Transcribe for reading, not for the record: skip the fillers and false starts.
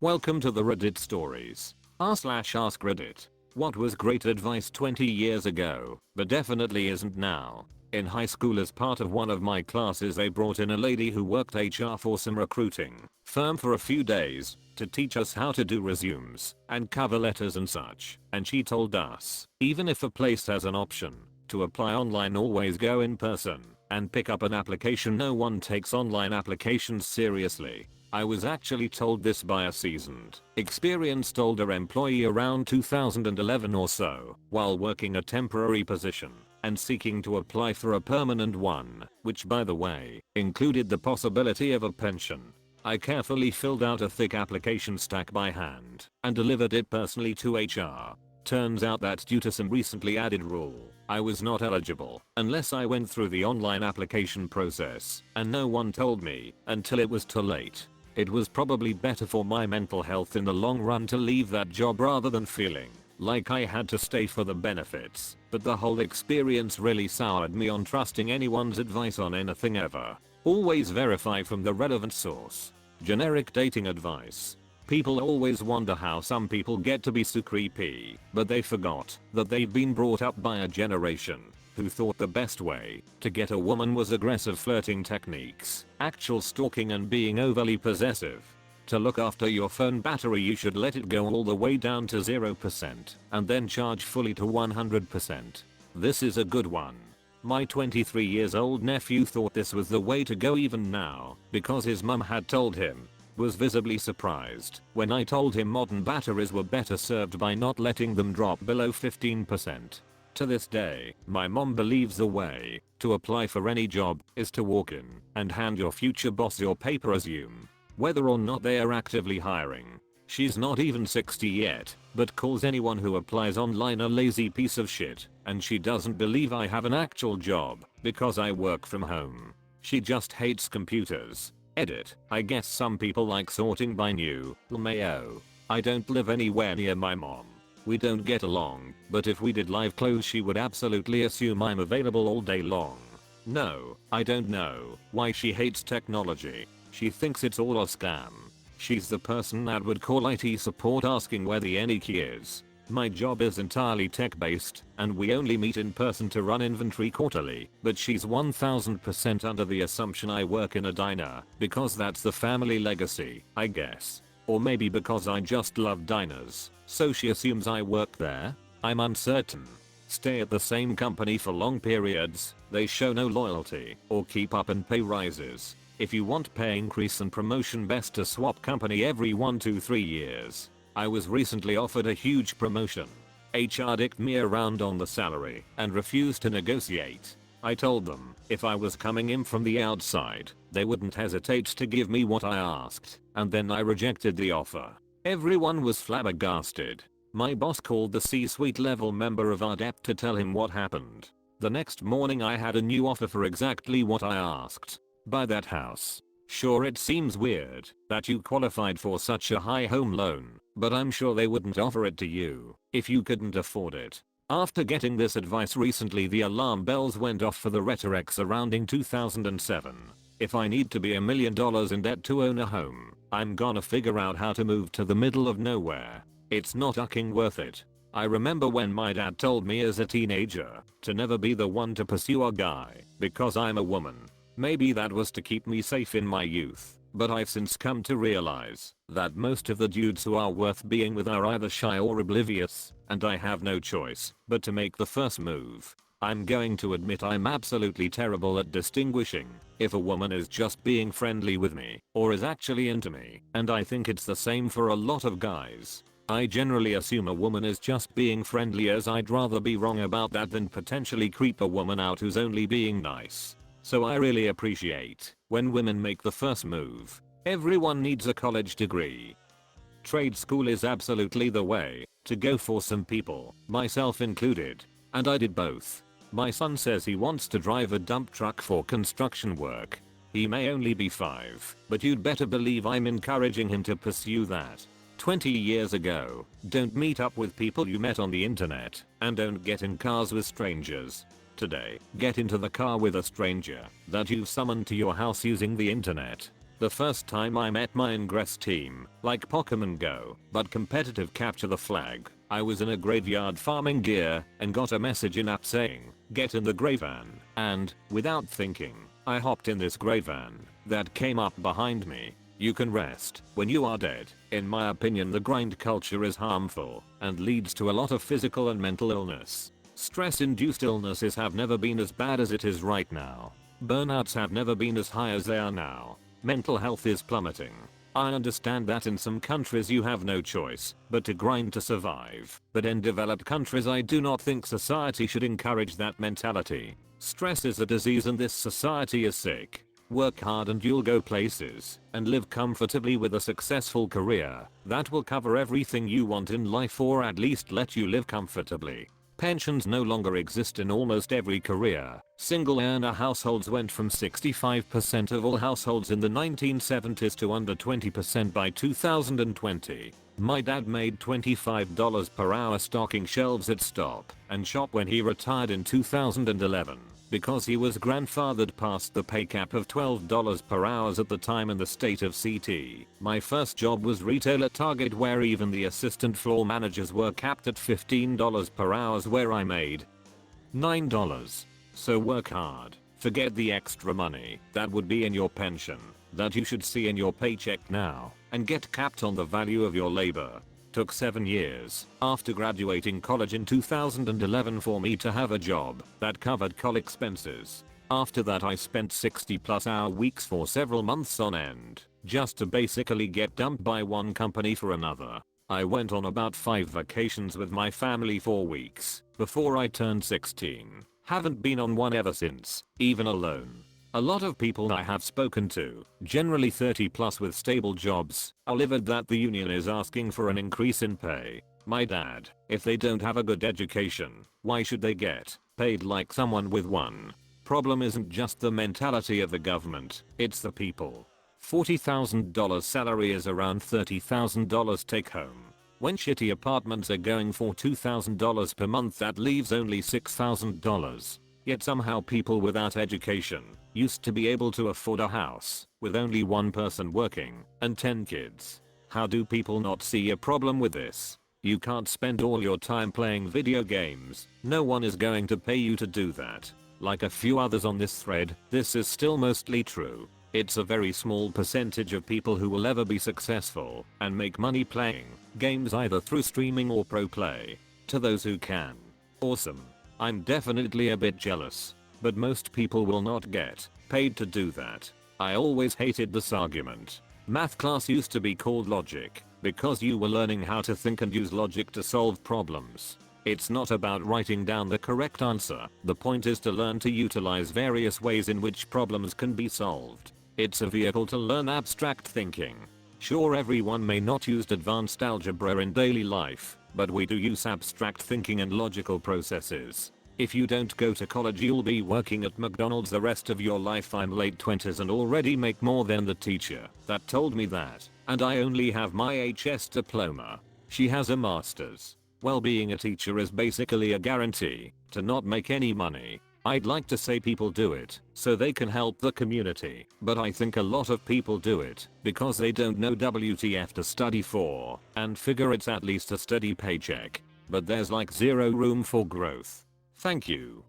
Welcome to the Reddit stories. r/Askreddit. What was great advice 20 years ago, but definitely isn't now. In high school, as part of one of my classes, they brought in a lady who worked HR for some recruiting firm for a few days to teach us how to do resumes and cover letters and such. And she told us, even if a place has an option to apply online, always go in person and pick up an application. No one takes online applications seriously. I was actually told this by a seasoned, experienced older employee around 2011 or so, while working a temporary position and seeking to apply for a permanent one, which by the way, included the possibility of a pension. I carefully filled out a thick application stack by hand and delivered it personally to HR. Turns out that due to some recently added rule, I was not eligible unless I went through the online application process, and no one told me until it was too late. It was probably better for my mental health in the long run to leave that job rather than feeling like I had to stay for the benefits, but the whole experience really soured me on trusting anyone's advice on anything ever. Always verify from the relevant source. Generic dating advice. People always wonder how some people get to be so creepy, but they forgot that they've been brought up by a generation who thought the best way to get a woman was aggressive flirting techniques, actual stalking, and being overly possessive. To look after your phone battery, you should let it go all the way down to 0% and then charge fully to 100%. This is a good one. My 23 years old nephew thought this was the way to go even now because his mum had told him. Was visibly surprised when I told him modern batteries were better served by not letting them drop below 15%. To this day, my mom believes the way to apply for any job is to walk in and hand your future boss your paper resume, whether or not they are actively hiring. She's not even 60 yet, but calls anyone who applies online a lazy piece of shit, and she doesn't believe I have an actual job because I work from home. She just hates computers. Edit. I guess some people like sorting by new mayo. I don't live anywhere near my mom. We don't get along, but if we did live clothes, she would absolutely assume I'm available all day long. No, I don't know why she hates technology. She thinks it's all a scam. She's the person that would call IT support asking where the any key is. My job is entirely tech based, and we only meet in person to run inventory quarterly, but she's 1000% under the assumption I work in a diner because that's the family legacy, I guess. Or maybe because I just love diners, so she assumes I work there? I'm uncertain. Stay at the same company for long periods, they show no loyalty or keep up and pay rises. If you want pay increase and promotion, best to swap company every 1 to 3 years. I was recently offered a huge promotion. HR dicked me around on the salary and refused to negotiate. I told them if I was coming in from the outside, they wouldn't hesitate to give me what I asked, and then I rejected the offer. Everyone was flabbergasted. My boss called the C-suite level member of our dep to tell him what happened. The next morning I had a new offer for exactly what I asked. Buy that house. Sure, it seems weird that you qualified for such a high home loan, but I'm sure they wouldn't offer it to you if you couldn't afford it. After getting this advice recently, the alarm bells went off for the rhetoric surrounding 2007. If I need to be $1 million in debt to own a home, I'm gonna figure out how to move to the middle of nowhere. It's not fucking worth it. I remember when my dad told me as a teenager to never be the one to pursue a guy because I'm a woman. Maybe that was to keep me safe in my youth, but I've since come to realize that most of the dudes who are worth being with are either shy or oblivious, and I have no choice but to make the first move. I'm going to admit I'm absolutely terrible at distinguishing if a woman is just being friendly with me or is actually into me, and I think it's the same for a lot of guys. I generally assume a woman is just being friendly, as I'd rather be wrong about that than potentially creep a woman out who's only being nice. So I really appreciate when women make the first move. Everyone needs a college degree. Trade school is absolutely the way to go for some people, myself included. And I did both. My son says he wants to drive a dump truck for construction work. He may only be 5, but you'd better believe I'm encouraging him to pursue that. 20 years ago, don't meet up with people you met on the internet, and don't get in cars with strangers. Today, get into the car with a stranger that you've summoned to your house using the internet. The first time I met my Ingress team, like Pokemon Go, but competitive capture the flag, I was in a graveyard farming gear and got a message in-app saying, "Get in the grey van," and, without thinking, I hopped in this grey van that came up behind me. You can rest when you are dead. In my opinion, the grind culture is harmful and leads to a lot of physical and mental illness. Stress-induced illnesses have never been as bad as it is right now. Burnouts have never been as high as they are now. Mental health is plummeting. I understand that in some countries you have no choice but to grind to survive, but in developed countries I do not think society should encourage that mentality. Stress is a disease and this society is sick. Work hard and you'll go places and live comfortably with a successful career that will cover everything you want in life, or at least let you live comfortably. Pensions no longer exist in almost every career. Single earner households went from 65% of all households in the 1970s to under 20% by 2020. My dad made $25 per hour stocking shelves at Stop and Shop when he retired in 2011 because he was grandfathered past the pay cap of $12 per hour at the time in the state of CT. My first job was retail at Target, where even the assistant floor managers were capped at $15 per hour, where I made $9. So work hard. Forget the extra money that would be in your pension that you should see in your paycheck now, and get capped on the value of your labor. Took 7 years after graduating college in 2011 for me to have a job that covered college expenses. After that I spent 60+ hour weeks for several months on end just to basically get dumped by one company for another. I went on about 5 vacations with my family for weeks before I turned 16. Haven't been on one ever since, even alone. A lot of people I have spoken to, generally 30+ with stable jobs, are livid that the union is asking for an increase in pay. My dad, if they don't have a good education, why should they get paid like someone with one? Problem isn't just the mentality of the government, it's the people. $40,000 salary is around $30,000 take home. When shitty apartments are going for $2,000 per month, that leaves only $6,000. Yet somehow people without education used to be able to afford a house with only one person working and 10 kids. How do people not see a problem with this? You can't spend all your time playing video games. No one is going to pay you to do that. Like a few others on this thread, this is still mostly true. It's a very small percentage of people who will ever be successful and make money playing games either through streaming or pro play. To those who can, awesome. I'm definitely a bit jealous, but most people will not get paid to do that. I always hated this argument. Math class used to be called logic because you were learning how to think and use logic to solve problems. It's not about writing down the correct answer. The point is to learn to utilize various ways in which problems can be solved. It's a vehicle to learn abstract thinking. Sure, everyone may not use advanced algebra in daily life, but we do use abstract thinking and logical processes. If you don't go to college, you'll be working at McDonald's the rest of your life. I'm late 20s and already make more than the teacher that told me that, and I only have my HS diploma. She has a master's. Well, being a teacher is basically a guarantee to not make any money. I'd like to say people do it so they can help the community, but I think a lot of people do it because they don't know WTF to study for and figure it's at least a steady paycheck. But there's like zero room for growth. Thank you.